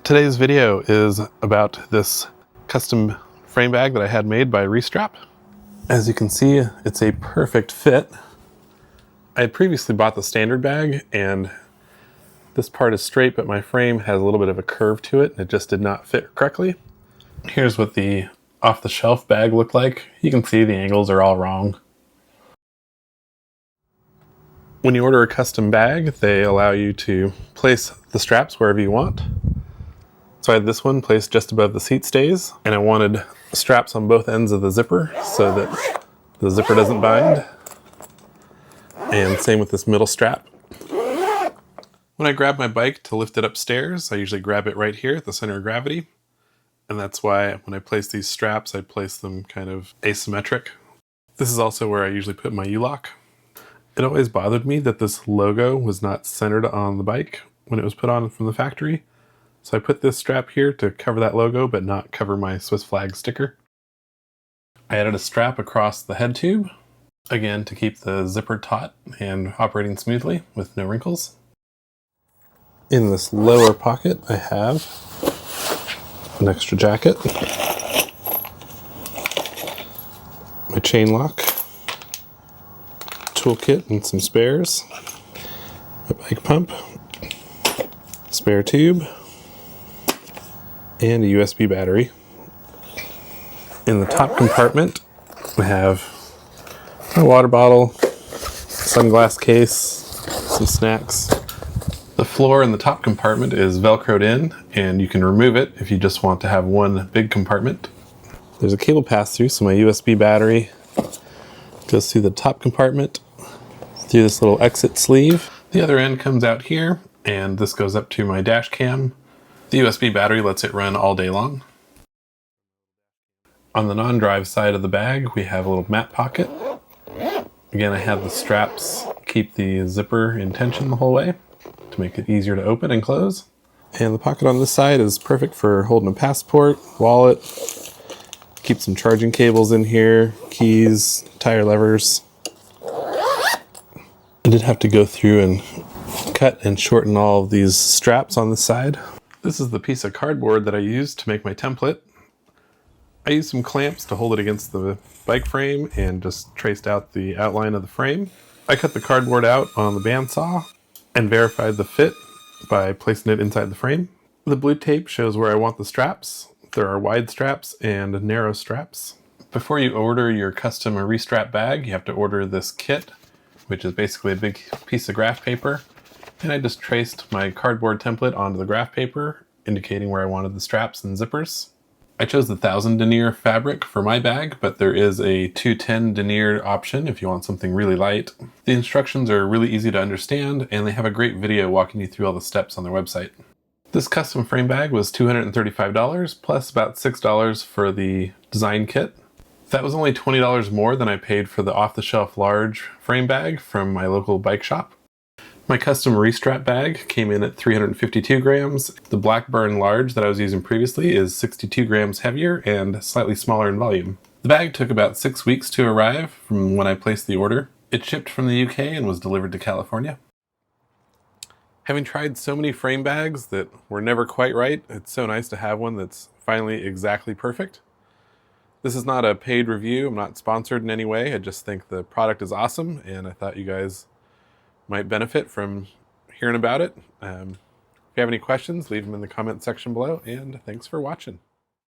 Today's video is about this custom frame bag that I had made by Restrap. As you can see, it's a perfect fit. I had previously bought the standard bag and this part is straight, but my frame has a little bit of a curve to it and it just did not fit correctly. Here's what the off-the-shelf bag looked like. You can see the angles are all wrong. When you order a custom bag, they allow you to place the straps wherever you want. So I had this one placed just above the seat stays, and I wanted straps on both ends of the zipper so that the zipper doesn't bind. And same with this middle strap. When I grab my bike to lift it upstairs, I usually grab it right here at the center of gravity. And that's why when I place these straps, I place them kind of asymmetric. This is also where I usually put my U-lock. It always bothered me that this logo was not centered on the bike when it was put on from the factory. So I put this strap here to cover that logo, but not cover my Swiss flag sticker. I added a strap across the head tube, again to keep the zipper taut and operating smoothly with no wrinkles. In this lower pocket, I have an extra jacket, my chain lock, toolkit and some spares, a bike pump, spare tube, and a USB battery. In the top compartment, I have my water bottle, sunglass case, some snacks. The floor in the top compartment is Velcroed in, and you can remove it if you just want to have one big compartment. There's a cable pass-through, so my USB battery goes through the top compartment, through this little exit sleeve. The other end comes out here, and this goes up to my dash cam. The USB battery lets it run all day long. On the Nondrive side of the bag, we have a little mat pocket. Again, I have the straps keep the zipper in tension the whole way to make it easier to open and close. And the pocket on this side is perfect for holding a passport, wallet, keep some charging cables in here, keys, tire levers. I did have to go through and cut and shorten all of these straps on the side. This is the piece of cardboard that I used to make my template. I used some clamps to hold it against the bike frame and just traced out the outline of the frame. I cut the cardboard out on the bandsaw and verified the fit by placing it inside the frame. The blue tape shows where I want the straps. There are wide straps and narrow straps. Before you order your custom Restrap bag, you have to order this kit, which is basically a big piece of graph paper. And I just traced my cardboard template onto the graph paper, indicating where I wanted the straps and zippers. I chose the 1000 denier fabric for my bag, but there is a 210 denier option if you want something really light. The instructions are really easy to understand, and they have a great video walking you through all the steps on their website. This custom frame bag was $235, plus about $6 for the design kit. That was only $20 more than I paid for the off-the-shelf large frame bag from my local bike shop. My custom Restrap bag came in at 352 grams. The Blackburn large that I was using previously is 62 grams heavier and slightly smaller in volume. The bag took about 6 weeks to arrive from when I placed the order. It shipped from the UK and was delivered to California. Having tried so many frame bags that were never quite right, it's so nice to have one that's finally exactly perfect. This is not a paid review. I'm not sponsored in any way. I just think the product is awesome and I thought you guys might benefit from hearing about it. If you have any questions, leave them in the comment section below, and thanks for watching.